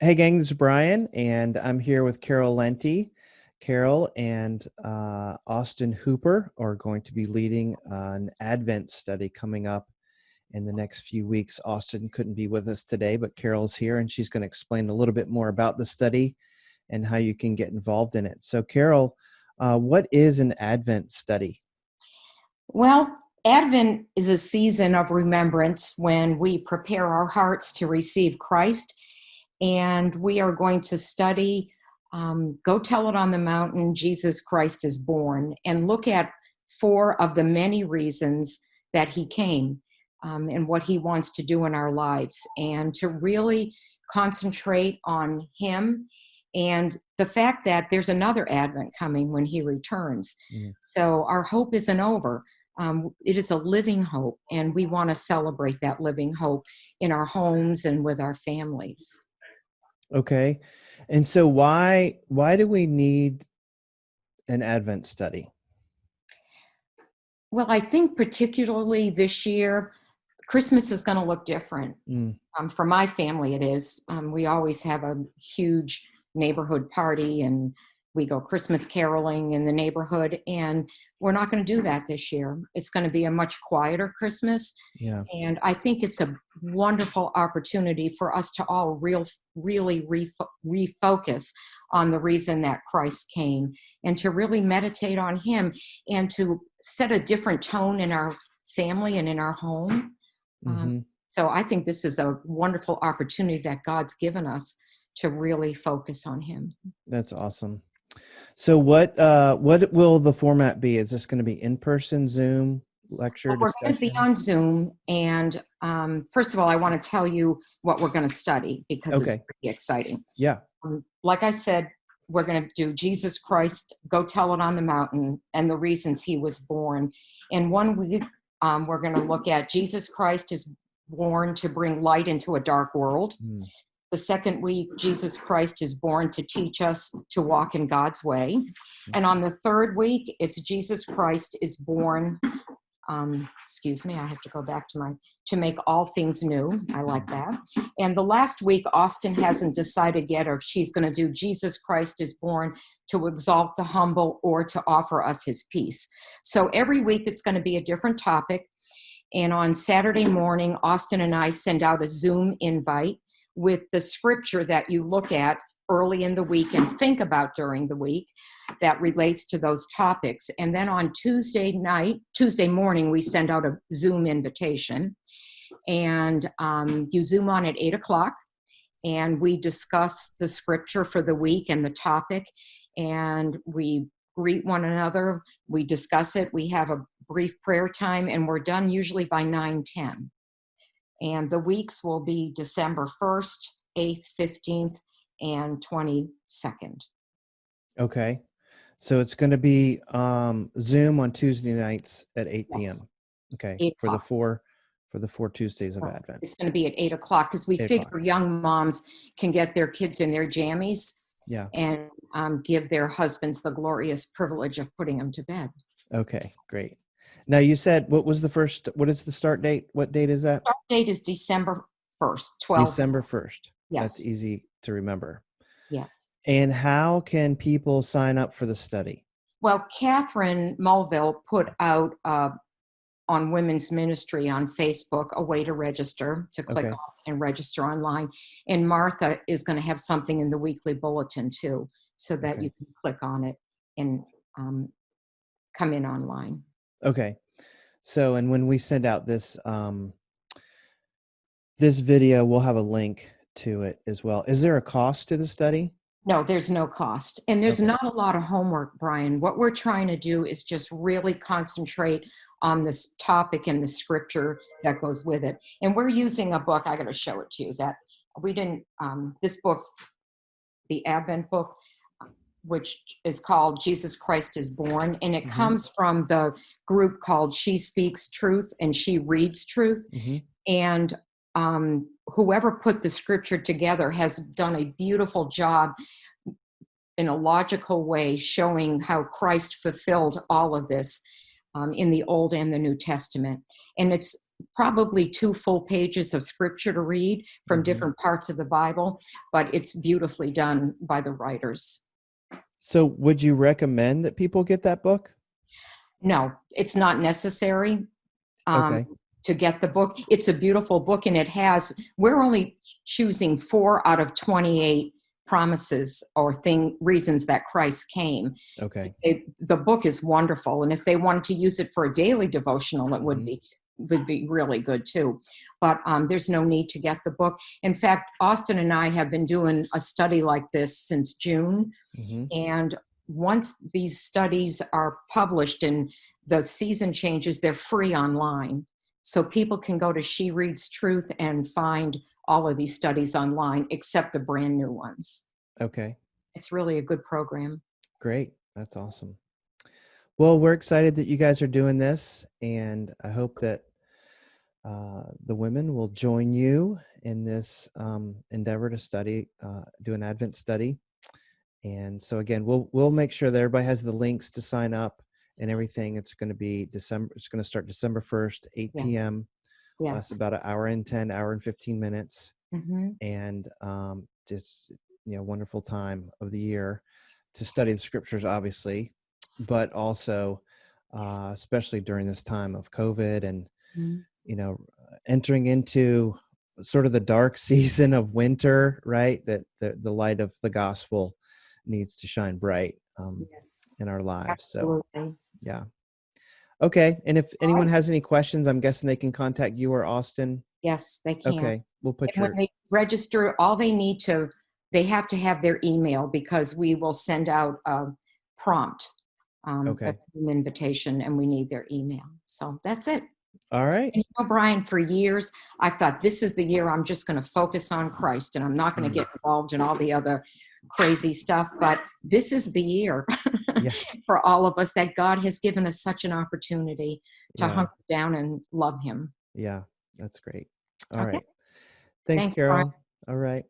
Hey gang, this is Brian, and I'm here with Carol Lenti. Carol and Austin Hooper are going to be leading an Advent study coming up in the next few weeks. Austin couldn't be with us today, but Carol's here, and she's going to explain a little bit more about the study and how you can get involved in it. So, Carol, what is an Advent study? Well, Advent is a season of remembrance when we prepare our hearts to receive Christ, and we are going to study Go Tell It on the Mountain, Jesus Christ is Born, and look at four of the many reasons that he came and what he wants to do in our lives, and to really concentrate on him and the fact that there's another Advent coming when he returns. Mm. So our hope isn't over. It is a living hope, and we want to celebrate that living hope in our homes and with our families. Okay, and so why do we need an Advent study? Well, I think particularly this year, Christmas is going to look different. Mm. For my family, it is. We always have a huge neighborhood party and we go Christmas caroling in the neighborhood. And we're not going to do that this year. It's going to be a much quieter Christmas. Yeah. And I think it's a wonderful opportunity for us to all really refocus on the reason that Christ came and to really meditate on him and to set a different tone in our family and in our home. Um, Mm-hmm. so I think this is a wonderful opportunity that God's given us to really focus on him. That's awesome. So what will the format be? Is this going to be in person, Zoom, lecture, But we're going to be discussion? on Zoom. And first of all, I want to tell you what we're going to study because it's Okay. pretty exciting. Yeah. Like I said, we're going to do Jesus Christ, Go Tell It on the Mountain, and the reasons he was born. In 1 week, we're going to look at Jesus Christ is born to bring light into a dark world. Mm. The second week, Jesus Christ is born to teach us to walk in God's way. And on the third week, it's Jesus Christ is born. Excuse me, I have to go back to make all things new. I like that. And the last week, Austin hasn't decided yet if she's going to do Jesus Christ is born to exalt the humble or to offer us his peace. So every week it's going to be a different topic. And on Saturday morning, Austin and I send out a Zoom invite with the scripture that you look at early in the week and think about during the week that relates to those topics. And then on Tuesday morning, we send out a Zoom invitation. And you Zoom on at 8 o'clock. And we discuss the scripture for the week and the topic. And we greet one another. We discuss it. We have a brief prayer time. And we're done usually by 9:10. And the weeks will be December 1st, 8th, 15th, and 22nd. Okay. So it's going to be Zoom on Tuesday nights at 8 p.m. Yes, Okay. 8 For the o'clock. four Tuesdays of Advent. It's going to be at 8 o'clock because we 8 o'clock. figure young moms can get their kids in their jammies Yeah. and give their husbands the glorious privilege of putting them to bed. Okay. Great. Now you said what is the start date? What date is that? Start date is December 1st, 12. December 1st. That's Yes. easy to remember. Yes. And how can people sign up for the study? Well, Catherine Mulville put out on Women's Ministry on Facebook a way to register, to click Okay. on and register online. And Martha is going to have something in the weekly bulletin too, so that Okay. you can click on it and come in online. Okay. So, and when we send out this this video, we'll have a link to it as well. Is there a cost to the study? No, there's no cost. And there's Okay. not a lot of homework, Brian. What we're trying to do is just really concentrate on this topic and the scripture that goes with it. And we're using a book, I got to show it to you, that we didn't, this book, the Advent book, which is called Jesus Christ is Born. And it comes from the group called She Speaks Truth and She Reads Truth. Mm-hmm. And whoever put the scripture together has done a beautiful job in a logical way showing how Christ fulfilled all of this in the Old and the New Testament. And it's probably 2 full pages of scripture to read from Mhm. different parts of the Bible, but it's beautifully done by the writers. So would you recommend that people get that book? No, it's not necessary um, Okay. to get the book. It's a beautiful book, and we're only choosing 4 out of 28 promises or reasons that Christ came. Okay. The book is wonderful, and if they wanted to use it for a daily devotional, it Mhm. would be really good too. But there's no need to get the book. In fact, Austin and I have been doing a study like this since June, Mhm. and once these studies are published and the season changes, they're free online. So people can go to She Reads Truth and find all of these studies online, except the brand new ones. Okay. It's really a good program. Great. That's awesome. Well, we're excited that you guys are doing this, and I hope that the women will join you in this endeavor to do an Advent study. And so again, we'll make sure that everybody has the links to sign up and everything. It's going to be December. It's going to start December 1st, 8 Yes. p.m. Lasts Yes. about an hour and 15 minutes, Hmm. and just wonderful time of the year to study the scriptures, obviously, but also especially during this time of COVID and entering into sort of the dark season of winter, right? That the light of the gospel needs to shine bright Yes. in our lives. So, Absolutely. yeah. Okay. And if All anyone right. has any questions, I'm guessing they can contact you or Austin. Yes, they can. Okay. We'll put And when your, they register, they have to have their email because we will send out a prompt, a okay. Zoom invitation, and we need their email. So that's it. All right. And Brian, for years, I thought this is the year I'm just going to focus on Christ and I'm not going to Mm, get involved in all the other crazy stuff. But this is the year yeah. for all of us that God has given us such an opportunity to Yeah. hunker down and love Him. Yeah. That's great. All Okay. right. Thanks, Thanks, Brian. Carol. All right.